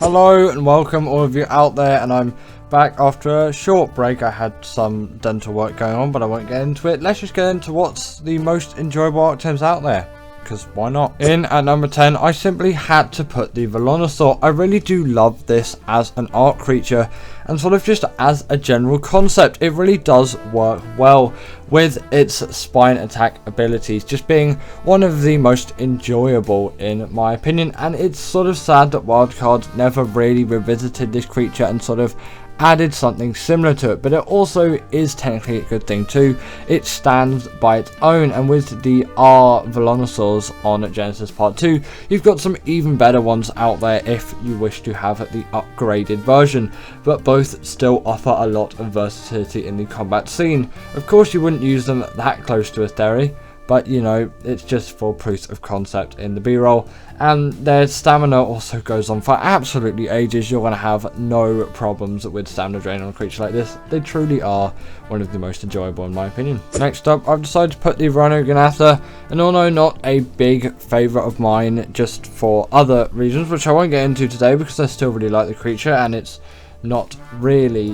Hello and welcome all of you out there, and I'm back after a short break. I had some dental work going on, but I won't get into it. Let's just get into what's the most enjoyable Ark Tames out there, because why not? In at number 10, I simply had to put the Velonosaur. I really do love this as an Ark creature, and sort of just as a general concept. It really does work well with its spine attack abilities, just being one of the most enjoyable in my opinion. And it's sort of sad that Wildcard never really revisited this creature and sort of added something similar to it, but it also is technically a good thing too. It stands by its own, and with the R Velonosaurs on Genesis Part 2, you've got some even better ones out there if you wish to have the upgraded version, but both still offer a lot of versatility in the combat scene. Of course you wouldn't use them that close to a theory, but you know, it's just for proof of concept in the B-roll. And their stamina also goes on for absolutely ages. You're going to have no problems with stamina drain on a creature like this. They truly are one of the most enjoyable in my opinion. Next up, I've decided to put the Rhino Ganatha, and although not a big favourite of mine, just for other reasons, which I won't get into today because I still really like the creature and it's not really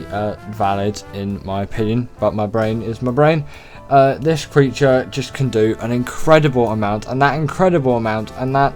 valid in my opinion, but my brain is my brain. This creature just can do an incredible amount, and that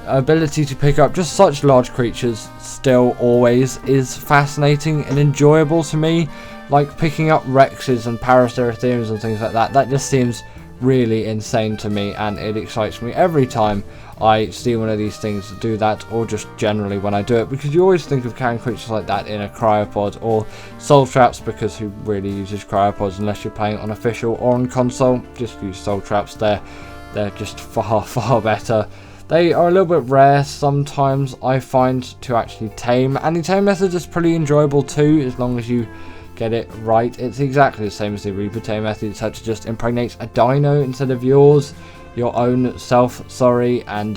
ability to pick up just such large creatures still always is fascinating and enjoyable to me. Like picking up Rexes and Paraceratheriums and things like that, that just seems really insane to me, and it excites me every time I see one of these things do that, or just generally when I do it, because you always think of carrying creatures like that in a cryopod or soul traps, because who really uses cryopods unless you're playing on official or on console? Just use soul traps. They're just far better. They are a little bit rare sometimes, I find, to actually tame, and the tame method is pretty enjoyable too, as long as you get it right. It's exactly the same as the Reaper tame method, it's had to just impregnate a dino instead of your own self, sorry, and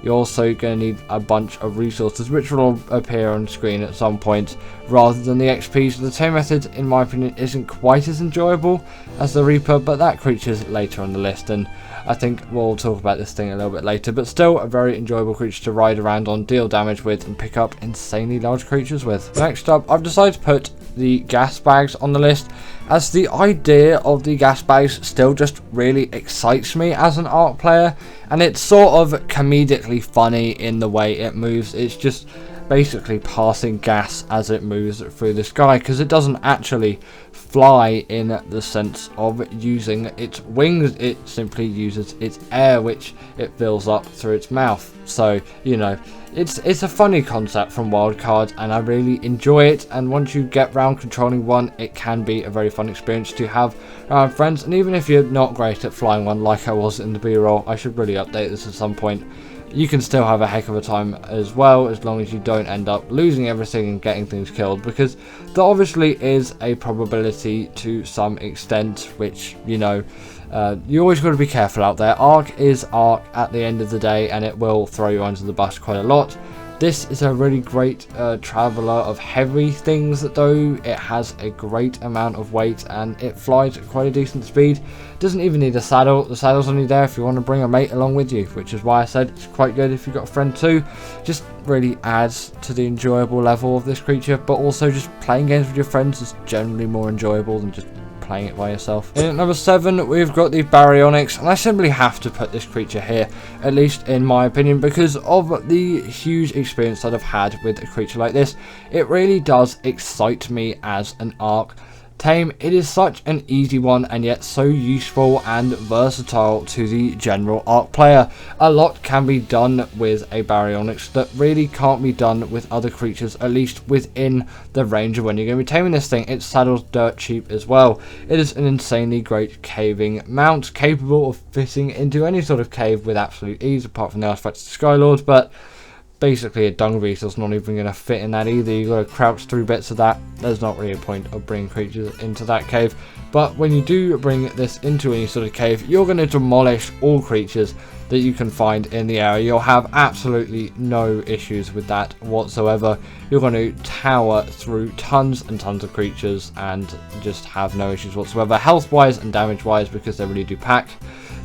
you're also going to need a bunch of resources which will appear on screen at some point rather than the XP. So the tame method, in my opinion, isn't quite as enjoyable as the Reaper, but that creature's later on the list, and I think we'll talk about this thing a little bit later, but still a very enjoyable creature to ride around on, deal damage with, and pick up insanely large creatures with. Next up, I've decided to put the gas bags on the list, as the idea of the gas bags still just really excites me as an Ark player, and it's sort of comedically funny in the way it moves. It's just basically passing gas as it moves through the sky, because it doesn't actually fly in the sense of using its wings. It simply uses its air, which it fills up through its mouth. So you know, it's a funny concept from Wildcard, and I really enjoy it, and once you get round controlling one, it can be a very fun experience to have around friends. And even if you're not great at flying one like I was in the B-roll, I should really update this at some point, you can still have a heck of a time as well, as long as you don't end up losing everything and getting things killed, because there obviously is a probability to some extent, which, you know, you always got to be careful out there. Ark is Ark at the end of the day, and it will throw you under the bus quite a lot. This is a really great traveller of heavy things, though. It has a great amount of weight and it flies at quite a decent speed. Doesn't even need a saddle. The saddle's only there if you want to bring a mate along with you, which is why I said it's quite good if you've got a friend too. Just really adds to the enjoyable level of this creature, but also just playing games with your friends is generally more enjoyable than just playing it by yourself. In at number 7, we've got the Baryonyx, and I simply have to put this creature here, at least in my opinion, because of the huge experience that I've had with a creature like this. It really does excite me as an Ark tame. It is such an easy one, and yet so useful and versatile to the general Ark player. A lot can be done with a Baryonyx that really can't be done with other creatures, at least within the range of when you're going to be taming this thing. It's saddled dirt cheap as well. It is an insanely great caving mount, capable of fitting into any sort of cave with absolute ease, apart from the artifacts of Skylord, but basically a dung beetle's not even going to fit in that either. You've got to crouch through bits of that. There's not really a point of bringing creatures into that cave. But when you do bring this into any sort of cave, you're going to demolish all creatures that you can find in the area. You'll have absolutely no issues with that whatsoever. You're going to tower through tons and tons of creatures and just have no issues whatsoever, health wise and damage wise, because they really do pack.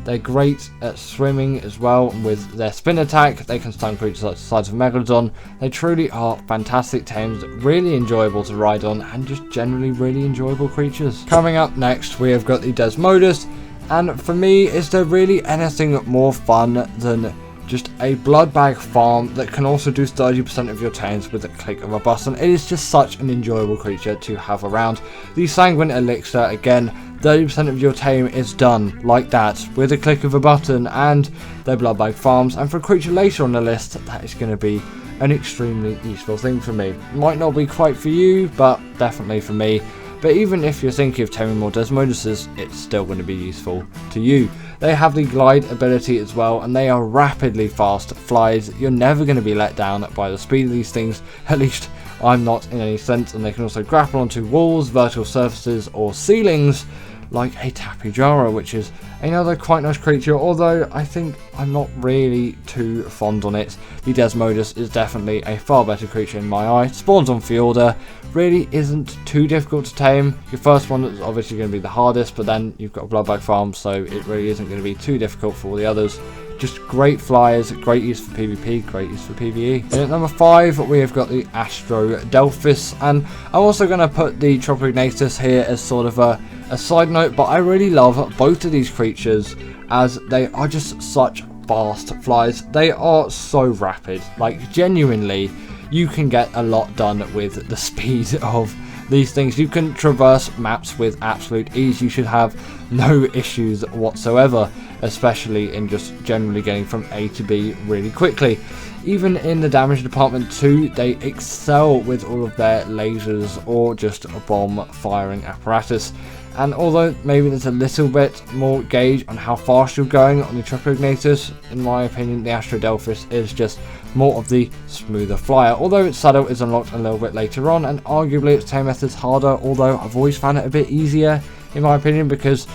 They're great at swimming as well. With their spin attack, they can stun creatures like the size of Megalodon. They truly are fantastic tames, really enjoyable to ride on, and just generally really enjoyable creatures. Coming up next, we have got the Desmodus, and for me, is there really anything more fun than just a blood bag farm that can also do 30% of your tames with a click of a button? It is just such an enjoyable creature to have around. The Sanguine Elixir, again, 30% of your tame is done like that with a click of a button, and their blood bag farms. And for a creature later on the list, that is going to be an extremely useful thing for me. Might not be quite for you, but definitely for me. But even if you're thinking of taming more Desmoduses, it's still going to be useful to you. They have the glide ability as well, and they are rapidly fast flies. You're never going to be let down by the speed of these things, at least I'm not in any sense. And they can also grapple onto walls, vertical surfaces, or ceilings, like a Tapijara, which is another quite nice creature, although I think I'm not really too fond on it. The Desmodus is definitely a far better creature in my eye. Spawns on Fjorda, really isn't too difficult to tame. Your first one is obviously going to be the hardest, but then you've got a blood bag farm, so it really isn't going to be too difficult for all the others. Just great flyers, great use for PvP, great use for PvE. And at number 5, we have got the Astrodelphis, and I'm also going to put the Tropignatus here as sort of a side note, but I really love both of these creatures as they are just such fast flies. They are so rapid, like genuinely you can get a lot done with the speed of these things. You can traverse maps with absolute ease. You should have no issues whatsoever, especially in just generally getting from A to B really quickly. Even in the damage department too, they excel with all of their lasers or just a bomb firing apparatus. And although maybe there's a little bit more gauge on how fast you're going on the Tropignatus, in my opinion the Astrodelphis is just more of the smoother flyer, although its saddle is unlocked a little bit later on, and arguably its tame method's harder, although I've always found it a bit easier in my opinion, because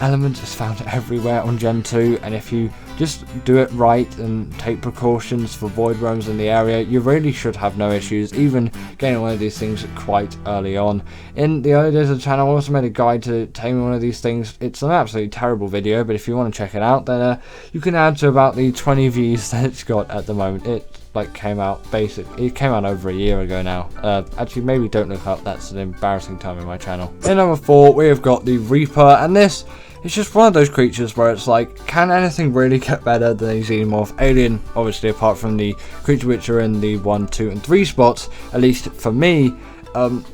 Element is found everywhere on Gen 2, and if you just do it right and take precautions for void roams in the area, you really should have no issues, even getting one of these things quite early on. In the early days of the channel, I also made a guide to taming one of these things. It's an absolutely terrible video, but if you want to check it out, then you can add to about the 20 views that it's got at the moment. It came out over a year ago now. Actually, maybe don't look up, that's an embarrassing time in my channel. In number 4, we have got the Reaper, and this is just one of those creatures where it's like, can anything really get better than a Xenomorph alien? Obviously, apart from the creature which are in the 1, 2, and 3 spots, at least for me.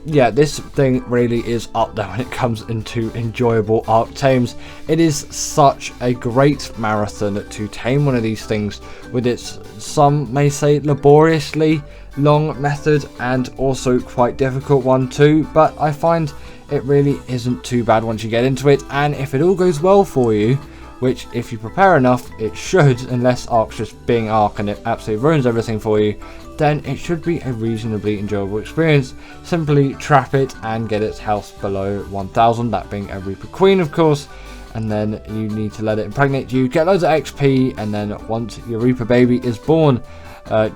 Yeah, this thing really is up there when it comes into enjoyable Ark Tames. It is such a great marathon to tame one of these things with its, some may say, laboriously long method, and also quite difficult one too, but I find it really isn't too bad once you get into it. And if it all goes well for you, which if you prepare enough it should, unless Ark's just being Ark and it absolutely ruins everything for you, then it should be a reasonably enjoyable experience. Simply trap it and get its health below 1000, that being a Reaper Queen of course, and then you need to let it impregnate you, get loads of XP, and then once your Reaper baby is born,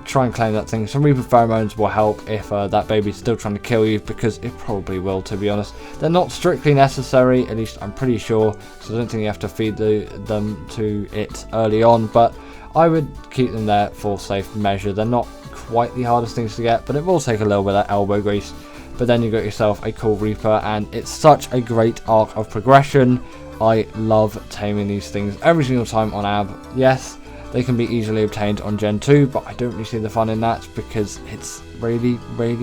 try and claim that thing. Some Reaper pheromones will help if that baby's still trying to kill you, because it probably will, to be honest. They're not strictly necessary, at least I'm pretty sure, so I don't think you have to feed them to it early on, but I would keep them there for safe measure. They're not quite the hardest things to get, but it will take a little bit of elbow grease. But then you got yourself a cool Reaper, and it's such a great arc of progression. I love taming these things every single time on AB. Yes, they can be easily obtained on Gen 2, but I don't really see the fun in that, because it's really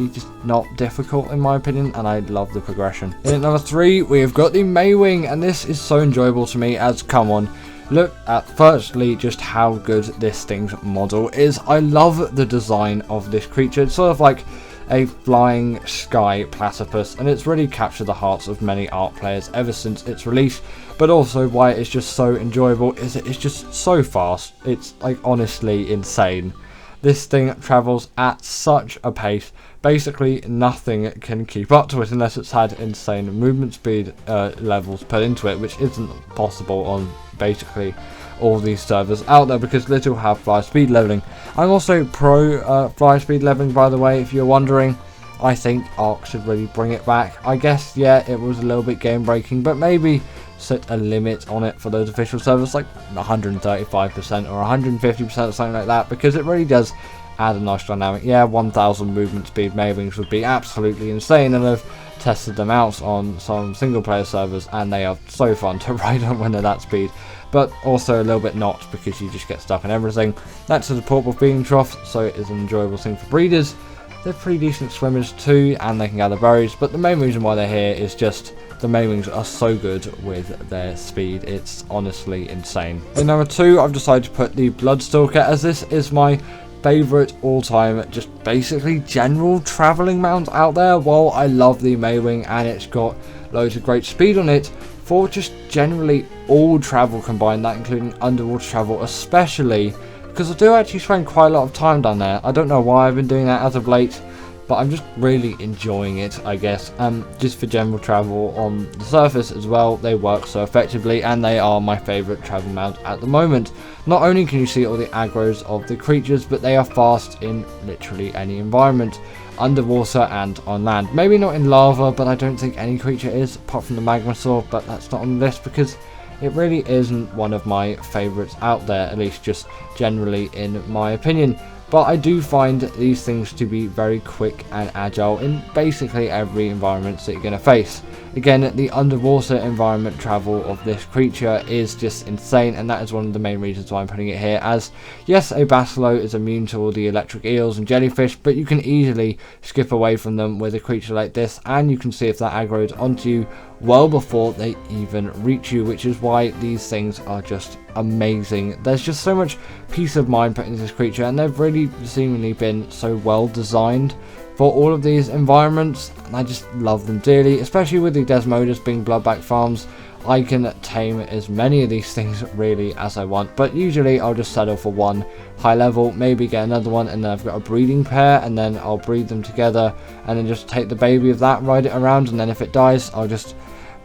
just not difficult in my opinion, and I love the progression. In at number 3, we have got the Maywing, and this is so enjoyable to me as, come on, look at firstly just how good this thing's model is. I love the design of this creature. It's sort of like a flying sky platypus, and it's really captured the hearts of many Ark players ever since its release. But also why it's just so enjoyable is it's just so fast. It's like honestly insane. This thing travels at such a pace, basically nothing can keep up to it unless it's had insane movement speed levels put into it, which isn't possible on basically all these servers out there, because little have fly speed leveling. I'm also pro fly speed leveling, by the way, if you're wondering. I think Ark should really bring it back. I guess, yeah, it was a little bit game breaking, but maybe set a limit on it for those official servers, like 135% or 150% or something like that, because it really does add a nice dynamic. Yeah, 1000 movement speed Maywings would be absolutely insane, and I've tested them out on some single player servers and they are so fun to ride on when they're that speed, but also a little bit not, because you just get stuck on everything. That's a portable feeding trough, so it is an enjoyable thing for breeders. They're pretty decent swimmers too, and they can gather berries, but the main reason why they're here is just the Maywings are so good with their speed. It's honestly insane. In number 2, I've decided to put the Bloodstalker, as this is my favourite all-time, just basically general travelling mount out there. While I love the Maywing and it's got loads of great speed on it, for just generally all travel combined, that including underwater travel especially, because I do actually spend quite a lot of time down there. I don't know why I've been doing that as of late, but I'm just really enjoying it, I guess. Just for general travel on the surface as well, they work so effectively, and they are my favourite travel mount at the moment. Not only can you see all the aggros of the creatures, but they are fast in literally any environment, underwater and on land. Maybe not in lava, but I don't think any creature is, apart from the Magmasaur, but that's not on the list because it really isn't one of my favourites out there, at least just generally in my opinion. But I do find these things to be very quick and agile in basically every environment that you're going to face. Again, the underwater environment travel of this creature is just insane, and that is one of the main reasons why I'm putting it here, as yes, a Basilo is immune to all the electric eels and jellyfish, but you can easily skip away from them with a creature like this, and you can see if that aggroed onto you well before they even reach you, which is why these things are just amazing. There's just so much peace of mind put into this creature, and they've really seemingly been so well designed for all of these environments, and I just love them dearly, especially with the Desmodus being bloodback farms. I can tame as many of these things really as I want, but usually I'll just settle for one high level, maybe get another one, and then I've got a breeding pair, and then I'll breed them together and then just take the baby of that, ride it around, and then if it dies I'll just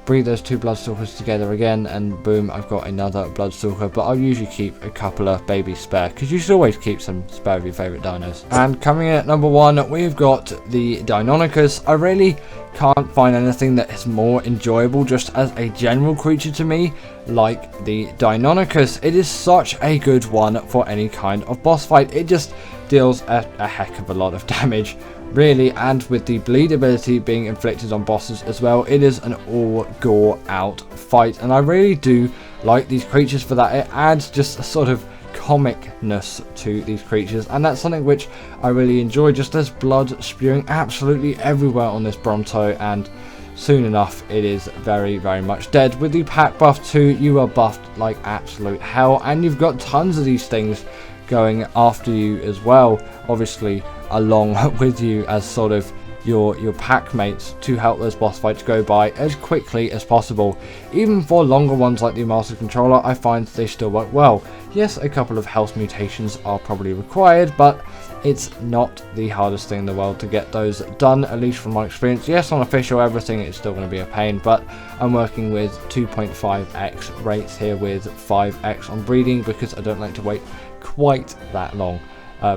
breed those 2 Bloodstalkers together again, and boom, I've got another Bloodstalker. But I'll usually keep a couple of babies spare, because you should always keep some spare of your favourite dinos. And coming in at number 1, we've got the Deinonychus. I really can't find anything that is more enjoyable just as a general creature to me like the Deinonychus. It is such a good one for any kind of boss fight. It just deals a heck of a lot of damage, really, and with the bleed ability being inflicted on bosses as well, it is an all gore out fight, and I really do like these creatures for that. It adds just a sort of comicness to these creatures, and that's something which I really enjoy. Just there's blood spewing absolutely everywhere on this Bronto, and soon enough it is very much dead. With the pack buff too, you are buffed like absolute hell, and you've got tons of these things going after you as well, obviously along with you as sort of your pack mates, to help those boss fights go by as quickly as possible. Even for longer ones like the Master Controller, I find they still work well. Yes, a couple of health mutations are probably required, but it's not the hardest thing in the world to get those done, at least from my experience. Yes, on official everything it's still going to be a pain, but I'm working with 2.5x rates here with 5x on breeding, because I don't like to wait quite that long.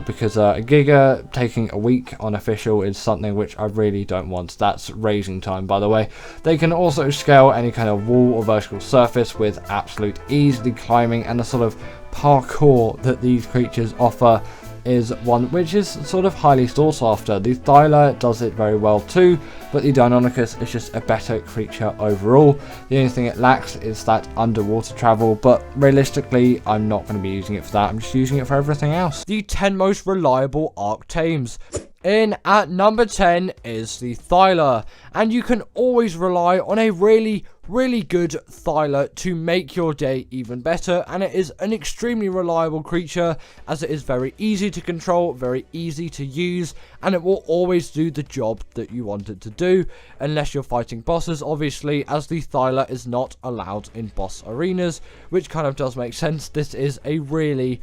Because a Giga taking a week on official is something which I really don't want. That's raising time, by the way. They can also scale any kind of wall or vertical surface with absolute ease. The climbing and the sort of parkour that these creatures offer is one which is sort of highly sought after. The Thyla does it very well too, but the Deinonychus is just a better creature overall. The only thing it lacks is that underwater travel, but realistically I'm not going to be using it for that. I'm just using it for everything else. The 10 most reliable Ark Tames. In at number 10 is the Thyla, and you can always rely on a really good Thyla to make your day even better, and it is an extremely reliable creature as it is very easy to control, very easy to use, and it will always do the job that you want it to do, unless you're fighting bosses, obviously, as the Thyla is not allowed in boss arenas, which kind of does make sense. This is a really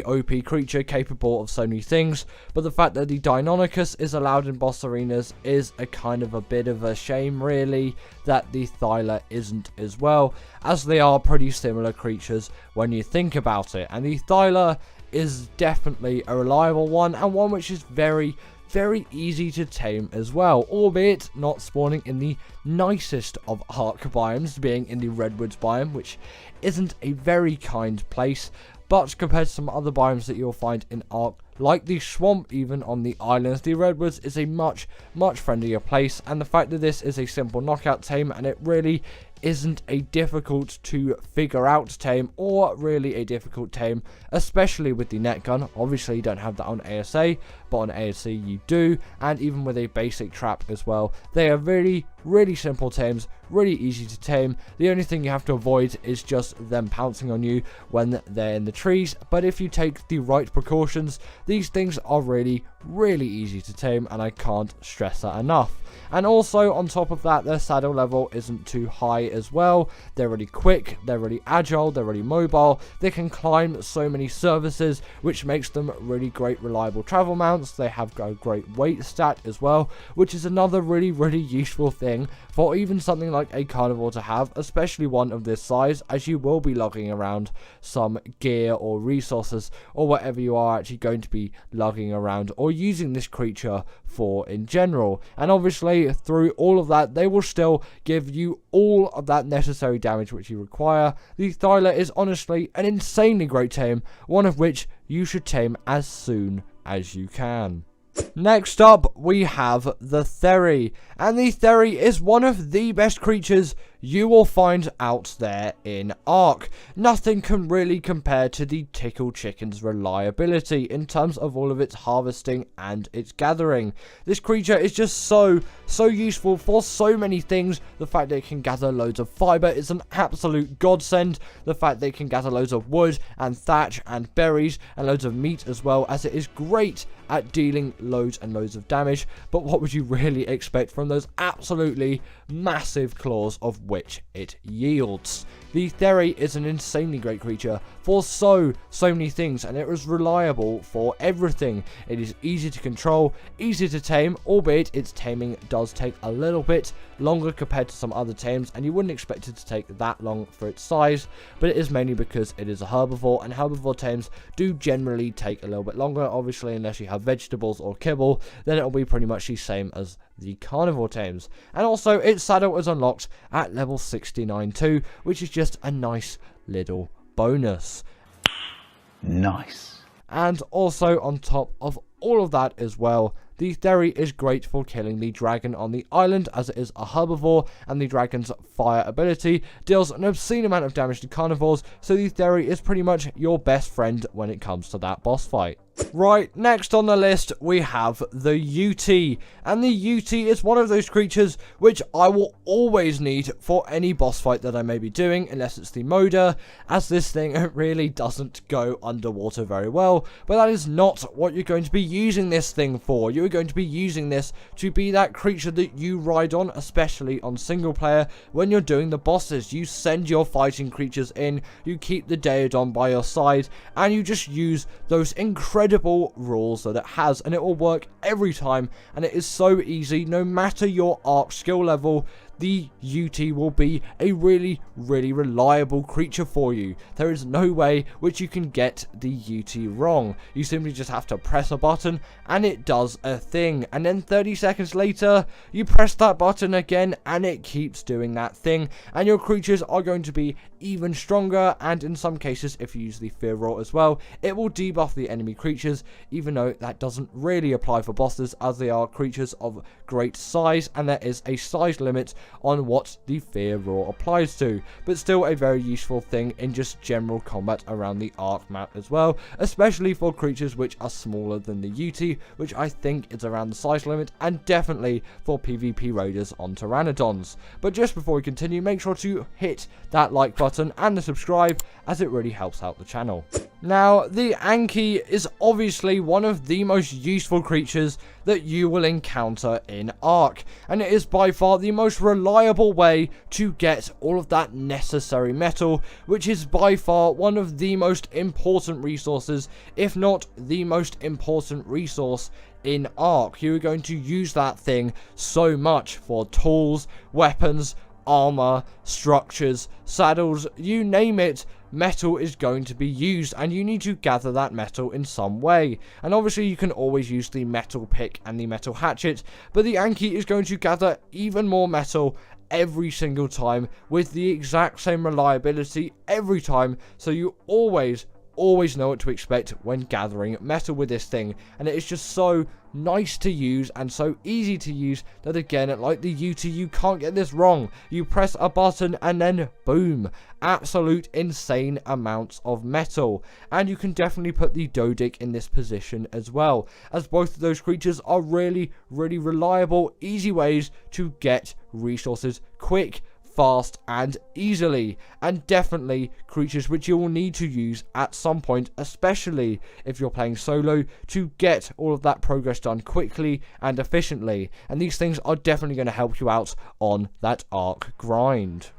OP creature capable of so many things, but the fact that the Deinonychus is allowed in boss arenas is a kind of a bit of a shame, really, that the Thyla isn't as well, as they are pretty similar creatures when you think about it. And the Thyla is definitely a reliable one, and one which is very very easy to tame as well, albeit not spawning in the nicest of Ark biomes, being in the Redwoods biome, which isn't a very kind place. But compared to some other biomes that you'll find in Ark, like the swamp even on the islands, the Redwoods is a much friendlier place. And the fact that this is a simple knockout tame, and it really isn't a difficult to figure out tame, or really a difficult tame, especially with the net gun. Obviously you don't have that on ASA, but on ASA you do, and even with a basic trap as well. They are really simple tames, really easy to tame. The only thing you have to avoid is just them pouncing on you when they're in the trees, but if you take the right precautions, these things are really easy to tame, and I can't stress that enough. And also on top of that, their saddle level isn't too high as well. They're really quick, they're really agile, they're really mobile, they can climb so many surfaces, which makes them really great reliable travel mounts. They have a great weight stat as well, which is another really useful thing for even something like a carnivore to have, especially one of this size, as you will be lugging around some gear or resources or whatever you are actually going to be lugging around or using this creature for in general. And obviously through all of that, they will still give you all of that necessary damage which you require. The Thyla is honestly an insanely great tame, one of which you should tame as soon as you can. Next up, we have the Thery, and the Thery is one of the best creatures you will find out there in Ark. Nothing can really compare to the Tickle Chicken's reliability in terms of all of its harvesting and its gathering. This creature is just so useful for so many things. The fact that it can gather loads of fiber is an absolute godsend. The fact that it can gather loads of wood and thatch and berries and loads of meat as well, as it is great at dealing loads and loads of damage. But what would you really expect from those absolutely massive claws of which it yields? The Thery is an insanely great creature for so many things, and it is reliable for everything. It is easy to control, easy to tame, albeit its taming does take a little bit longer compared to some other tames, and you wouldn't expect it to take that long for its size, but it is mainly because it is a herbivore, and herbivore tames do generally take a little bit longer. Obviously, unless you have vegetables or kibble, then it'll be pretty much the same as the carnivore tames. And also its saddle is unlocked at level 69 too, which is just a nice little bonus. Nice. And also on top of all of that as well, the Thery is great for killing the dragon on the island, as it is a herbivore, and the dragon's fire ability deals an obscene amount of damage to carnivores, so the Thery is pretty much your best friend when it comes to that boss fight. Right, next on the list we have the UT, and the UT is one of those creatures which I will always need for any boss fight that I may be doing, unless it's the Moda, as this thing really doesn't go underwater very well. But that is not what you're going to be using this thing for. You're going to be using this to be that creature that you ride on, especially on single player when you're doing the bosses. You send your fighting creatures in, you keep the Daedon by your side, and you just use those incredible rules that it has, and it will work every time, and it is so easy. No matter your Ark skill level, the UT will be a really reliable creature for you. There is no way which you can get the UT wrong. You simply just have to press a button and it does a thing, and then 30 seconds later you press that button again and it keeps doing that thing, and your creatures are going to be even stronger. And in some cases, if you use the Fear Roar as well, it will debuff the enemy creatures, even though that doesn't really apply for bosses, as they are creatures of great size and there is a size limit on what the Fear Roar applies to. But still a very useful thing in just general combat around the Ark map as well, especially for creatures which are smaller than the UT, which I think is around the size limit, and definitely for PvP raiders on Pteranodons. But just before we continue, make sure to hit that like button and the subscribe, as it really helps out the channel. Now, the Anki is obviously one of the most useful creatures that you will encounter in Ark, and it is by far the most reliable way to get all of that necessary metal, which is by far one of the most important resources, if not the most important resource in Ark. You are going to use that thing so much for tools, weapons, armor, structures, saddles, you name it. metal is going to be used, and you need to gather that metal in some way. And obviously you can always use the metal pick and the metal hatchet, but the Anki is going to gather even more metal every single time with the exact same reliability every time, so you always know what to expect when gathering metal with this thing. And it is just so nice to use and so easy to use that, again, like the UT, you can't get this wrong. You press a button and then boom, absolute insane amounts of metal. And you can definitely put the Dodic in this position as well, as both of those creatures are really reliable, easy ways to get resources quick, fast and easily, and definitely creatures which you will need to use at some point, especially if you're playing solo, to get all of that progress done quickly and efficiently. And these things are definitely going to help you out on that Ark grind.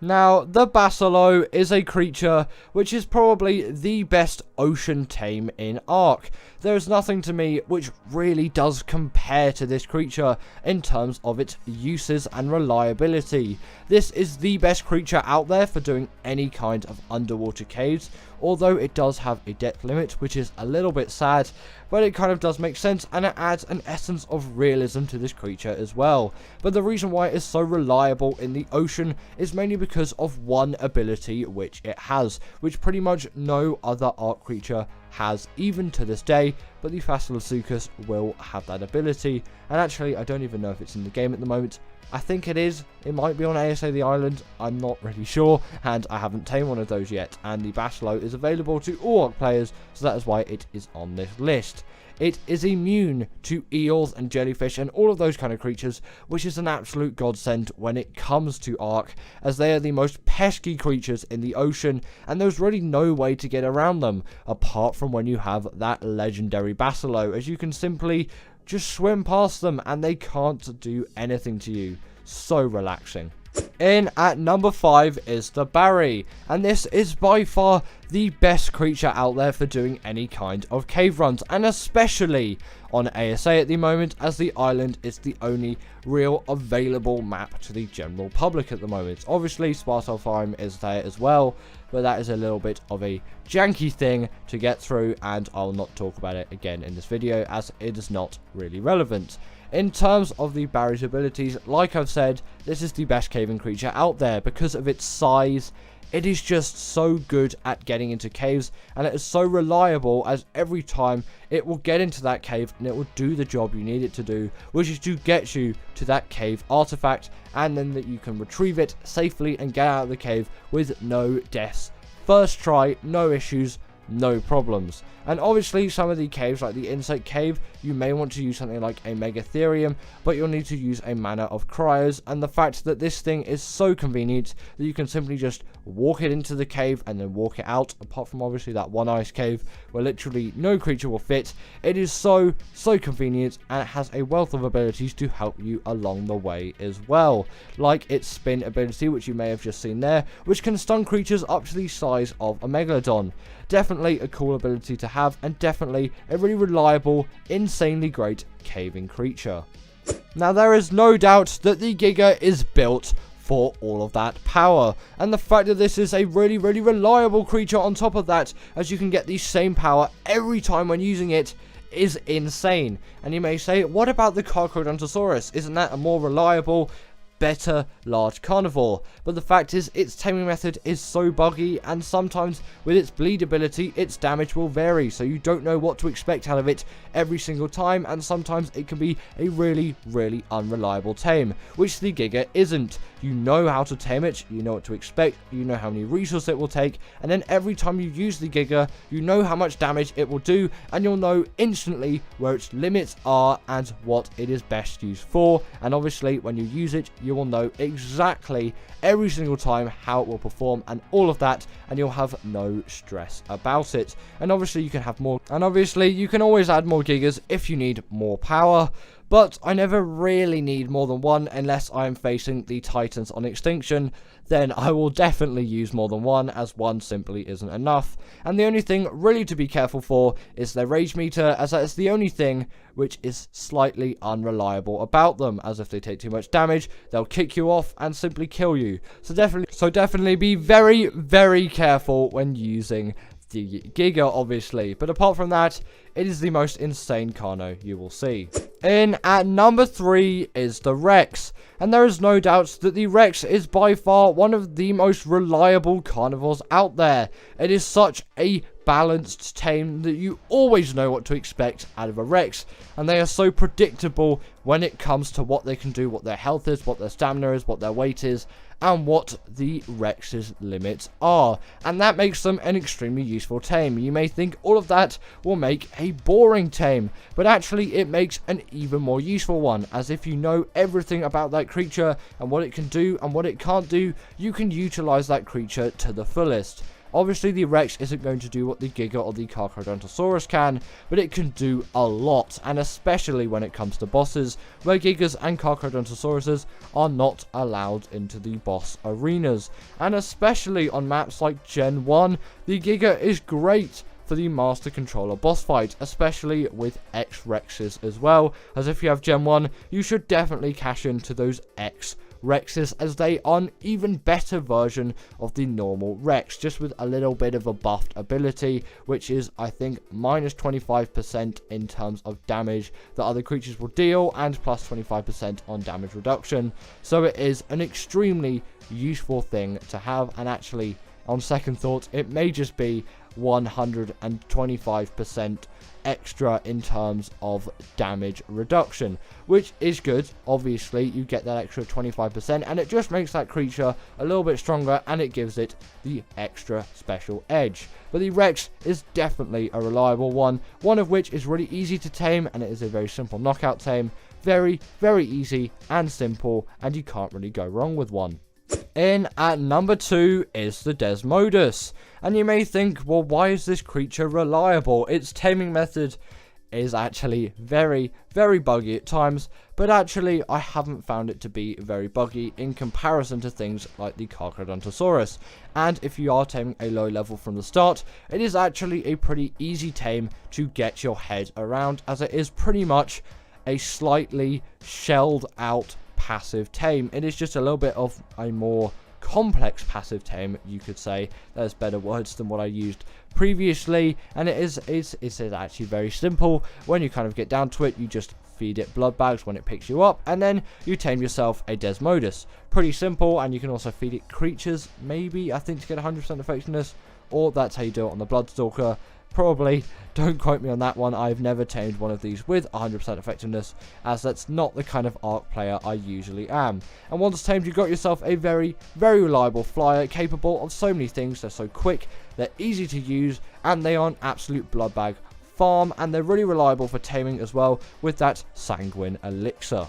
Now, the Basilo is a creature which is probably the best ocean tame in Ark. There is nothing to me which really does compare to this creature in terms of its uses and reliability. This is the best creature out there for doing any kind of underwater caves, although it does have a depth limit, which is a little bit sad, but it kind of does make sense, and it adds an essence of realism to this creature as well. But the reason why it is so reliable in the ocean is mainly because of one ability which it has, which pretty much no other Ark creature has even to this day, but the Fasilasuchus will have that ability. And actually, I don't even know if it's in the game at the moment. I think it is. It might be on ASA the Island. I'm not really sure, and I haven't tamed one of those yet. And the Basilo is available to all Ark players, so that is why it is on this list. It is immune to eels and jellyfish and all of those kind of creatures, which is an absolute godsend when it comes to Ark, as they are the most pesky creatures in the ocean, and there's really no way to get around them, apart from when you have that legendary Basilo, as you can simply just swim past them and they can't do anything to you. So relaxing. In at number 5 is the Barry, and this is by far the best creature out there for doing any kind of cave runs, and especially on ASA at the moment, as the island is the only real available map to the general public at the moment. Obviously Svartalfheim is there as well, but that is a little bit of a janky thing to get through, and I'll not talk about it again in this video as it is not really relevant. In terms of the Barry's abilities, like I've said, this is the best caving creature out there because of its size. It is just so good at getting into caves, and it is so reliable, as every time it will get into that cave and it will do the job you need it to do, which is to get you to that cave artifact, and then that you can retrieve it safely and get out of the cave with no deaths. First try, no issues, no problems. And obviously some of the caves, like the insect cave, you may want to use something like a Megatherium, but you'll need to use a mana of cryos. And the fact that this thing is so convenient that you can simply just walk it into the cave and then walk it out, apart from obviously that one ice cave where literally no creature will fit. It is so convenient, and it has a wealth of abilities to help you along the way as well, like its spin ability, which you may have just seen there, which can stun creatures up to the size of a Megalodon. Definitely a cool ability to have, and definitely a really reliable, insanely great caving creature. Now, there is no doubt that the Giga is built for all of that power, and the fact that this is a really reliable creature on top of that, as you can get the same power every time when using it, is insane. And you may say, what about the Carcharodontosaurus? Isn't that a more reliable, better large carnivore? But the fact is, its taming method is so buggy, and sometimes with its bleed ability, its damage will vary, so you don't know what to expect out of it every single time, and sometimes it can be a really unreliable tame, which the Giga isn't. You know how to tame it, you know what to expect, you know how many resources it will take, and then every time you use the Giga, you know how much damage it will do, and you'll know instantly where its limits are and what it is best used for. And obviously when you use it, you will know exactly every single time how it will perform and all of that, and you'll have no stress about it. And obviously you can have more, and obviously you can always add more Gigas if you need more power. but I never really need more than one unless I am facing the Titans on extinction. Then I will definitely use more than one, as one simply isn't enough. And the only thing really to be careful for is their rage meter, as that is the only thing which is slightly unreliable about them, as if they take too much damage, they'll kick you off and simply kill you. So definitely be very, very careful when using the Giga, obviously. But apart from that, it is the most insane Carno you will see. In at number 3 is the Rex. And there is no doubt that the Rex is by far one of the most reliable carnivores out there. It is such a balanced tame that you always know what to expect out of a Rex, and they are so predictable when it comes to what they can do, what their health is, what their stamina is, what their weight is, and what the Rex's limits are, and that makes them an extremely useful tame. You may think all of that will make a boring tame, but actually it makes an even more useful one, as if you know everything about that creature and what it can do and what it can't do, you can utilize that creature to the fullest. Obviously, the Rex isn't going to do what the Giga or the Carcharodontosaurus can, but it can do a lot, and especially when it comes to bosses, where Gigas and Carcharodontosauruses are not allowed into the boss arenas. And especially on maps like Gen 1, the Giga is great for the Master Controller boss fight, especially with X-Rexes as well, as if you have Gen 1, you should definitely cash into those X-Rexes, as they are an even better version of the normal Rex, just with a little bit of a buffed ability, which is, I think, minus 25% in terms of damage that other creatures will deal, and plus 25% on damage reduction. So it is an extremely useful thing to have, and actually, on second thought, it may just be 125% extra in terms of damage reduction, which is good. Obviously, you get that extra 25%, and it just makes that creature a little bit stronger, and it gives it the extra special edge. But the Rex is definitely a reliable one of which is really easy to tame, and it is a very simple knockout tame. Very, very easy and simple, and you can't really go wrong with one. In at number 2 is the Desmodus, and you may think, well, why is this creature reliable? Its taming method is actually very, very buggy at times, but actually I haven't found it to be very buggy in comparison to things like the Carcharodontosaurus. And if you are taming a low level from the start, it is actually a pretty easy tame to get your head around, as it is pretty much a slightly shelled out passive tame. It is just a little bit of a more complex passive tame, you could say. There's better words than what I used previously, and it's actually very simple. When you kind of get down to it, you just feed it blood bags when it picks you up, and then you tame yourself a Desmodus. Pretty simple, and you can also feed it creatures, maybe, I think, to get 100% effectiveness, or that's how you do it on the Bloodstalker. Probably, don't quote me on that one. I've never tamed one of these with 100% effectiveness, as that's not the kind of Ark player I usually am. And once tamed, you got yourself a very, very reliable flyer, capable of so many things. They're so quick, they're easy to use, and they are an absolute blood bag farm, and they're really reliable for taming as well with that Sanguine Elixir.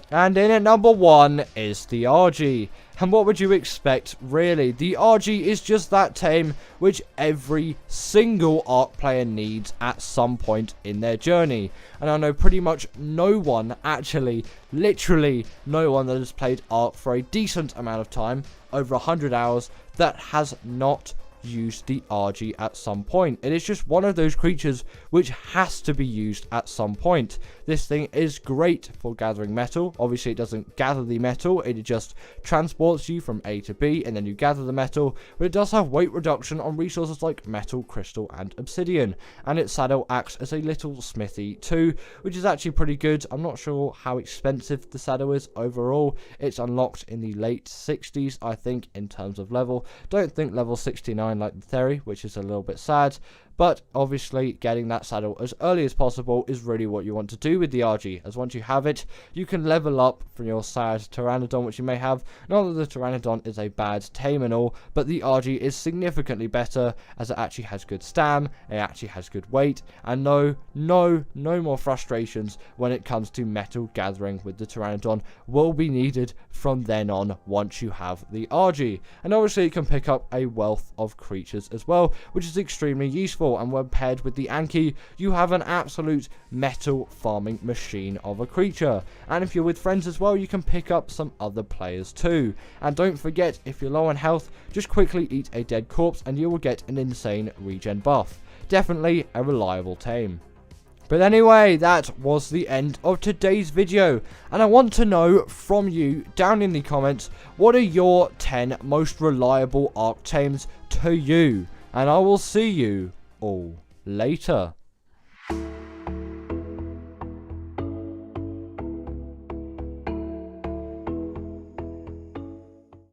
And in at number 1 is the RG. And what would you expect, really? The RG is just that tame which every single Ark player needs at some point in their journey. And I know pretty much no one, actually, literally no one that has played Ark for a decent amount of time, over 100 hours, that has not used the RG at some point. It is just one of those creatures which has to be used at some point. This thing is great for gathering metal. Obviously, it doesn't gather the metal, it just transports you from A to B, and then you gather the metal, but it does have weight reduction on resources like metal, crystal, and obsidian, and its saddle acts as a little smithy too, which is actually pretty good. I'm not sure how expensive the saddle is overall. It's unlocked in the late 60s, I think, in terms of level. Don't think level 69 like the Theory, which is a little bit sad. But obviously, getting that saddle as early as possible is really what you want to do with the RG, as once you have it, you can level up from your sad Pteranodon, which you may have. Not that the Pteranodon is a bad tame and all, but the RG is significantly better, as it actually has good stam, it actually has good weight, and no more frustrations when it comes to metal gathering with the Pteranodon will be needed from then on once you have the RG. And obviously, it can pick up a wealth of creatures as well, which is extremely useful. useful, and when paired with the Anki, you have an absolute metal farming machine of a creature. And if you're with friends as well, you can pick up some other players too. And don't forget, if you're low on health, just quickly eat a dead corpse and you will get an insane regen buff. Definitely a reliable tame. But anyway, that was the end of today's video, and I want to know from you down in the comments, what are your 10 most reliable Ark Tames to you? And I will see you all later.